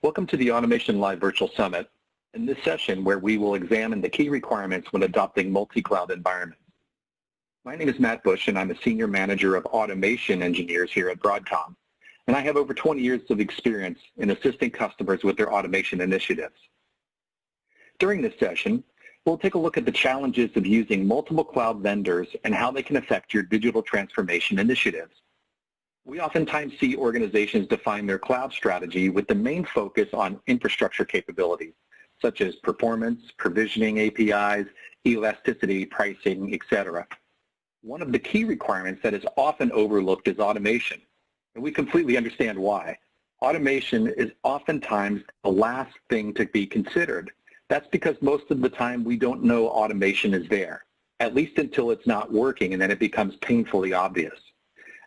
Welcome to the Automation Live Virtual Summit. In this session, where we will examine the key requirements when adopting multi-cloud environments. My name is Matt Bush, and I'm a Senior Manager of Automation Engineers here at Broadcom, and I have over 20 years of experience in assisting customers with their automation initiatives. During this session, we'll take a look at the challenges of using multiple cloud vendors and how they can affect your digital transformation initiatives. We oftentimes see organizations define their cloud strategy with the main focus on infrastructure capabilities, such as performance, provisioning APIs, elasticity, pricing, etc. One of the key requirements that is often overlooked is automation, and we completely understand why. Automation is oftentimes the last thing to be considered. That's because most of the time we don't know automation is there, at least until it's not working, and then it becomes painfully obvious.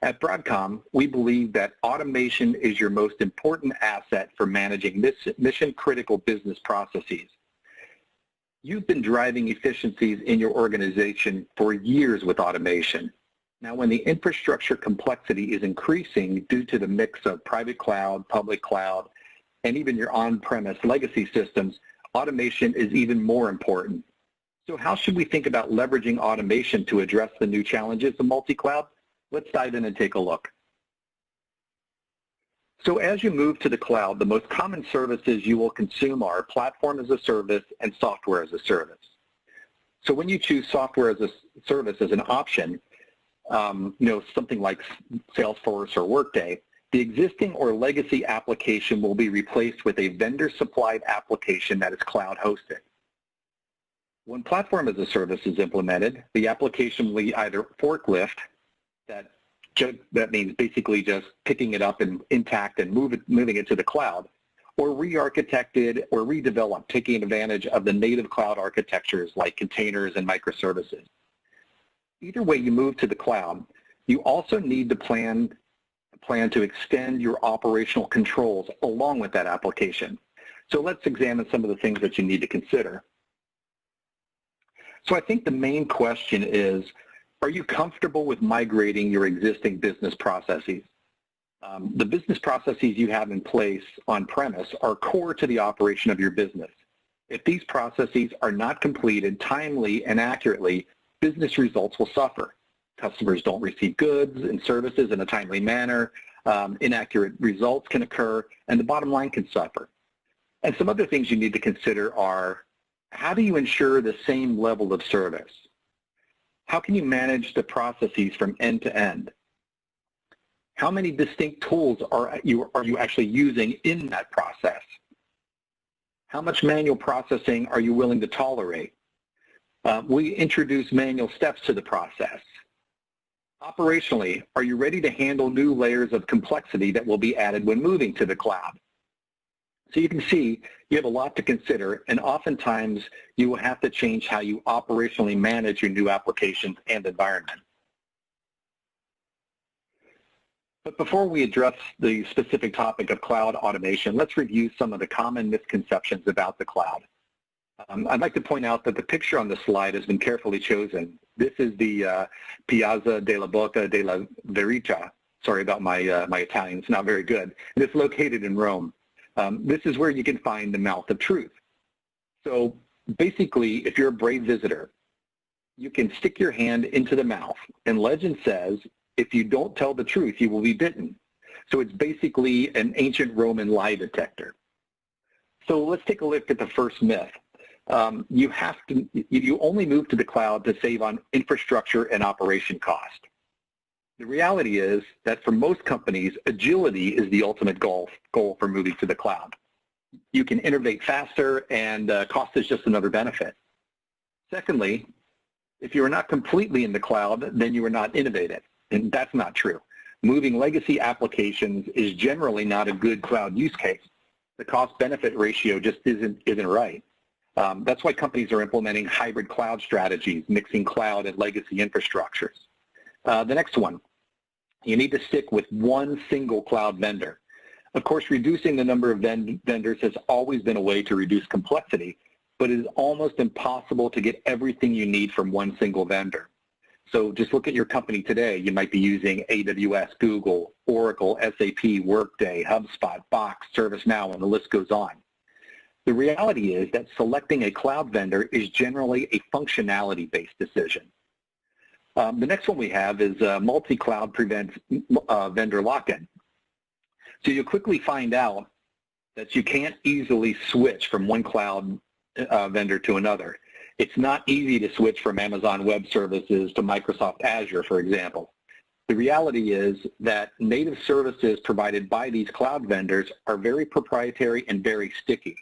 At Broadcom, we believe that automation is your most important asset for managing mission-critical business processes. You've been driving efficiencies in your organization for years with automation. Now, when the infrastructure complexity is increasing due to the mix of private cloud, public cloud, and even your on-premise legacy systems, automation is even more important. So how should we think about leveraging automation to address the new challenges of multi-cloud? Let's dive in and take a look. So as you move to the cloud, the most common services you will consume are platform as a service and software as a service. So when you choose software as a service as an option, something like Salesforce or Workday, the existing or legacy application will be replaced with a vendor-supplied application that is cloud-hosted. When platform as a service is implemented, the application will be either forklift, that means basically just picking it up and intact and moving it to the cloud, or re-architected or redeveloped, taking advantage of the native cloud architectures like containers and microservices. Either way you move to the cloud, you also need to plan to extend your operational controls along with that application. So let's examine some of the things that you need to consider. So I think the main question is, are you comfortable with migrating your existing business processes? The business processes you have in place on-premise are core to the operation of your business. If these processes are not completed timely and accurately, business results will suffer. Customers don't receive goods and services in a timely manner, inaccurate results can occur, and the bottom line can suffer. And some other things you need to consider are, how do you ensure the same level of service? How can you manage the processes from end to end? How many distinct tools are you actually using in that process? How much manual processing are you willing to tolerate? We introduce manual steps to the process. Operationally, are you ready to handle new layers of complexity that will be added when moving to the cloud? So you can see you have a lot to consider, and oftentimes you will have to change how you operationally manage your new applications and environment. But before we address the specific topic of cloud automation, let's review some of the common misconceptions about the cloud. I'd like to point out that the picture on the slide has been carefully chosen. This is the Piazza della Bocca della Verità. Sorry about my Italian, it's not very good. And it's located in Rome. This is where you can find the mouth of truth. So basically, if you're a brave visitor, you can stick your hand into the mouth, and legend says, if you don't tell the truth, you will be bitten. So it's basically an ancient Roman lie detector. So let's take a look at the first myth. You only move to the cloud to save on infrastructure and operation cost. The reality is that for most companies, agility is the ultimate goal for moving to the cloud. You can innovate faster, and cost is just another benefit. Secondly, if you are not completely in the cloud, then you are not innovative, and that's not true. Moving legacy applications is generally not a good cloud use case. The cost-benefit ratio just isn't right. That's why companies are implementing hybrid cloud strategies, mixing cloud and legacy infrastructures. The next one, you need to stick with one single cloud vendor. Of course, reducing the number of vendors has always been a way to reduce complexity, but it is almost impossible to get everything you need from one single vendor. So just look at your company today. You might be using AWS, Google, Oracle, SAP, Workday, HubSpot, Box, ServiceNow, and the list goes on. The reality is that selecting a cloud vendor is generally a functionality-based decision. The next one we have is multi-cloud prevents vendor lock-in. So you'll quickly find out that you can't easily switch from one cloud vendor to another. It's not easy to switch from Amazon Web Services to Microsoft Azure, for example. The reality is that native services provided by these cloud vendors are very proprietary and very sticky.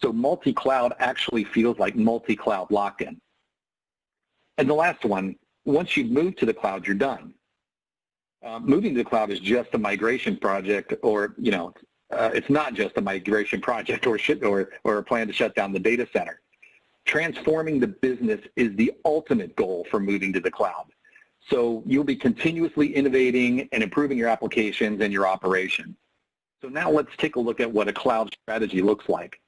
So multi-cloud actually feels like multi-cloud lock-in. And the last one, once you've moved to the cloud, you're done. Moving to the cloud is just a migration project, or it's not just a migration project or a plan to shut down the data center. Transforming the business is the ultimate goal for moving to the cloud. So you'll be continuously innovating and improving your applications and your operation. So now let's take a look at what a cloud strategy looks like.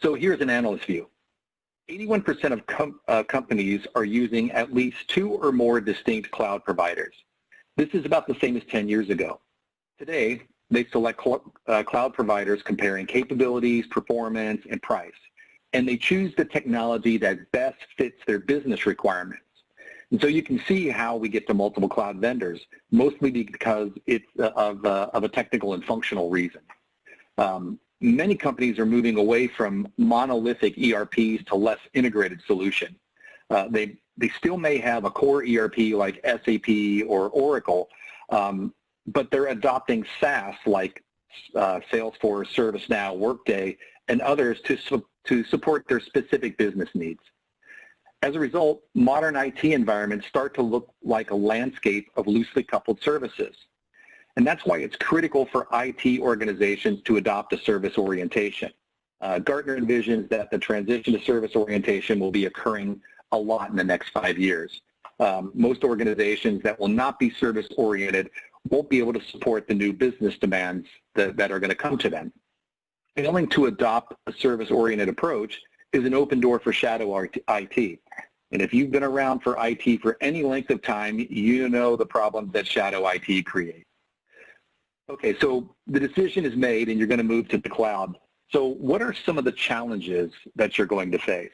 So here's an analyst view. 81% of companies are using at least 2 or more distinct cloud providers. This is about the same as 10 years ago. Today, they select cloud providers comparing capabilities, performance, and price. And they choose the technology that best fits their business requirements. And so you can see how we get to multiple cloud vendors, mostly because it's of a technical and functional reason. Many companies are moving away from monolithic ERPs to less integrated solution. They still may have a core ERP like SAP or Oracle, but they're adopting SaaS like Salesforce, ServiceNow, Workday, and others to support their specific business needs. As a result, modern IT environments start to look like a landscape of loosely coupled services. And that's why it's critical for IT organizations to adopt a service orientation. Gartner envisions that the transition to service orientation will be occurring a lot in the next 5 years. Most organizations that will not be service oriented won't be able to support the new business demands that are going to come to them. Failing to adopt a service-oriented approach is an open door for shadow IT. And if you've been around for IT for any length of time, you know the problems that shadow IT creates. Okay, so the decision is made and you're going to move to the cloud. So what are some of the challenges that you're going to face?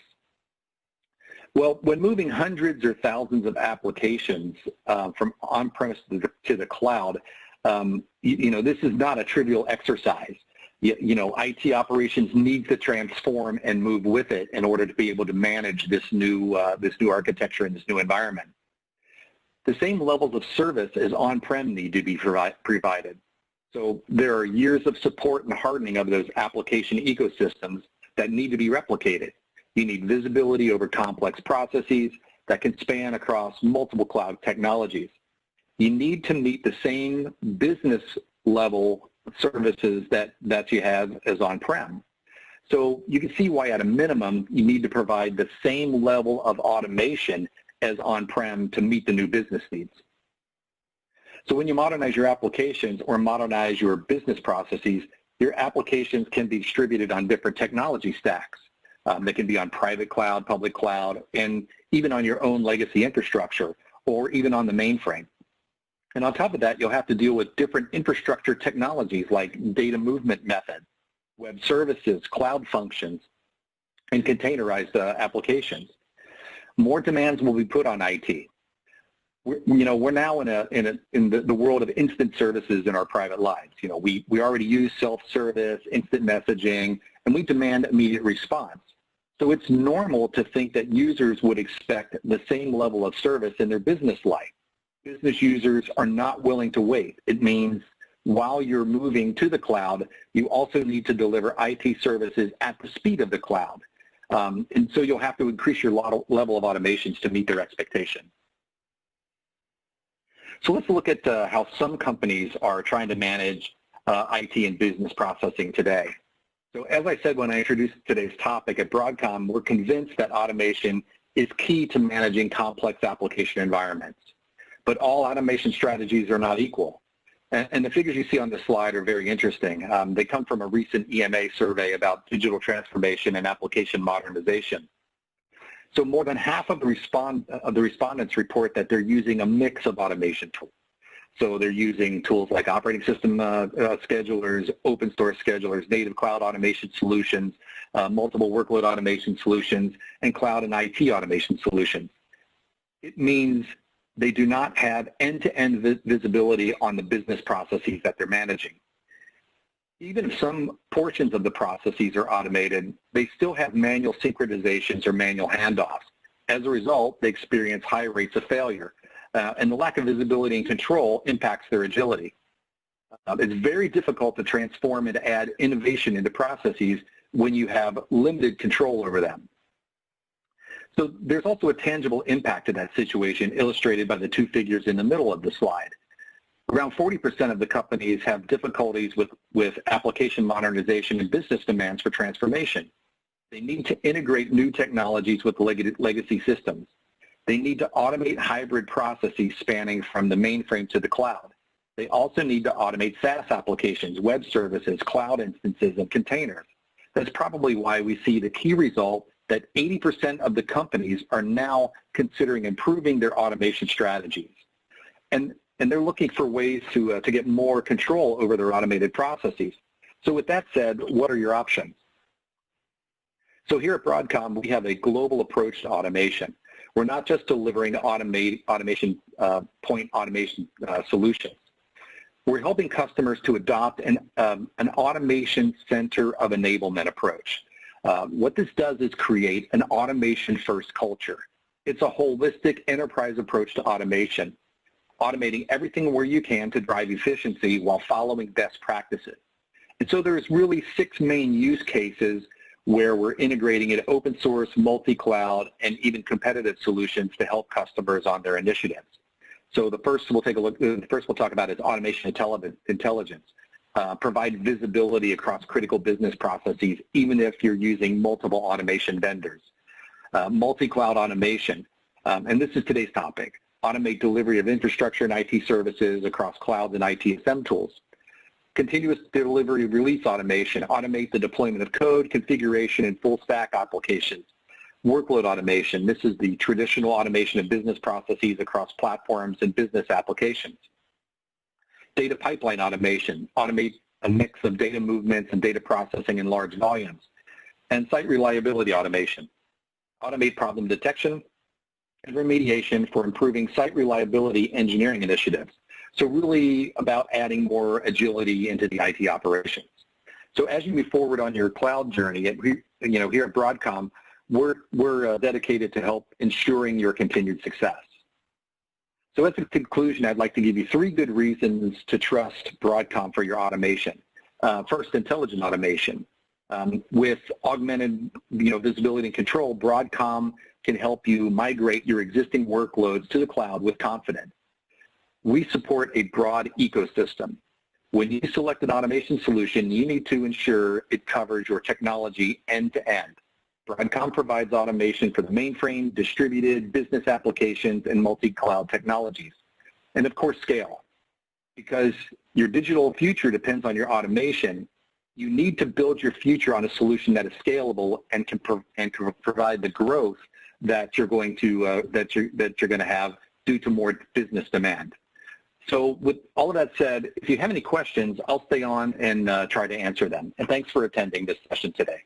Well, when moving hundreds or thousands of applications from on-premise to the cloud, this is not a trivial exercise. IT operations need to transform and move with it in order to be able to manage this new architecture and this new environment. The same levels of service as on-prem need to be provided. So there are years of support and hardening of those application ecosystems that need to be replicated. You need visibility over complex processes that can span across multiple cloud technologies. You need to meet the same business level services that you have as on-prem. So you can see why at a minimum you need to provide the same level of automation as on-prem to meet the new business needs. So when you modernize your applications or modernize your business processes, your applications can be distributed on different technology stacks. They can be on private cloud, public cloud, and even on your own legacy infrastructure, or even on the mainframe. And on top of that, you'll have to deal with different infrastructure technologies like data movement method, web services, cloud functions, and containerized applications. More demands will be put on IT. We're now in the world of instant services in our private lives. We already use self-service, instant messaging, and we demand immediate response. So it's normal to think that users would expect the same level of service in their business life. Business users are not willing to wait. It means while you're moving to the cloud, you also need to deliver IT services at the speed of the cloud. And so you'll have to increase your level of automations to meet their expectation. So let's look at how some companies are trying to manage IT and business processing today. So as I said when I introduced today's topic at Broadcom, we're convinced that automation is key to managing complex application environments. But all automation strategies are not equal. And the figures you see on this slide are very interesting. They come from a recent EMA survey about digital transformation and application modernization. So more than half of the respondents report that they're using a mix of automation tools. So they're using tools like operating system schedulers, open source schedulers, native cloud automation solutions, multiple workload automation solutions, and cloud and IT automation solutions. It means they do not have end-to-end visibility on the business processes that they're managing. Even if some portions of the processes are automated, they still have manual synchronizations or manual handoffs. As a result, they experience high rates of failure, and the lack of visibility and control impacts their agility. It's very difficult to transform and to add innovation into processes when you have limited control over them. So there's also a tangible impact to that situation illustrated by the two figures in the middle of the slide. Around 40% of the companies have difficulties with application modernization and business demands for transformation. They need to integrate new technologies with legacy systems. They need to automate hybrid processes spanning from the mainframe to the cloud. They also need to automate SaaS applications, web services, cloud instances, and containers. That's probably why we see the key result that 80% of the companies are now considering improving their automation strategies. And they're looking for ways to get more control over their automated processes. So with that said, what are your options? So here at Broadcom, we have a global approach to automation. We're not just delivering point automation solutions. We're helping customers to adopt an automation center of enablement approach. What this does is create an automation-first culture. It's a holistic enterprise approach to automation, automating everything where you can to drive efficiency while following best practices. And so there's really 6 main use cases where we're integrating it open source, multi-cloud, and even competitive solutions to help customers on their initiatives. So the first we'll talk about is automation intelligence. Provide visibility across critical business processes, even if you're using multiple automation vendors. Multi-cloud automation, and this is today's topic. Automate delivery of infrastructure and IT services across clouds and ITSM tools. Continuous delivery release automation, automate the deployment of code, configuration, and full stack applications. Workload automation, this is the traditional automation of business processes across platforms and business applications. Data pipeline automation, automate a mix of data movements and data processing in large volumes. And site reliability automation, automate problem detection and remediation for improving site reliability engineering initiatives. So really about adding more agility into the IT operations. So as you move forward on your cloud journey, here at Broadcom, we're dedicated to help ensuring your continued success. So as a conclusion, I'd like to give you 3 good reasons to trust Broadcom for your automation. First, intelligent automation. With augmented visibility and control, Broadcom can help you migrate your existing workloads to the cloud with confidence. We support a broad ecosystem. When you select an automation solution, you need to ensure it covers your technology end-to-end. Broadcom provides automation for the mainframe, distributed business applications, and multi-cloud technologies. And of course, scale. Because your digital future depends on your automation, you need to build your future on a solution that is scalable and can provide the growth that you're going to have due to more business demand. So with all of that said, if you have any questions, I'll stay on and try to answer them. And thanks for attending this session today.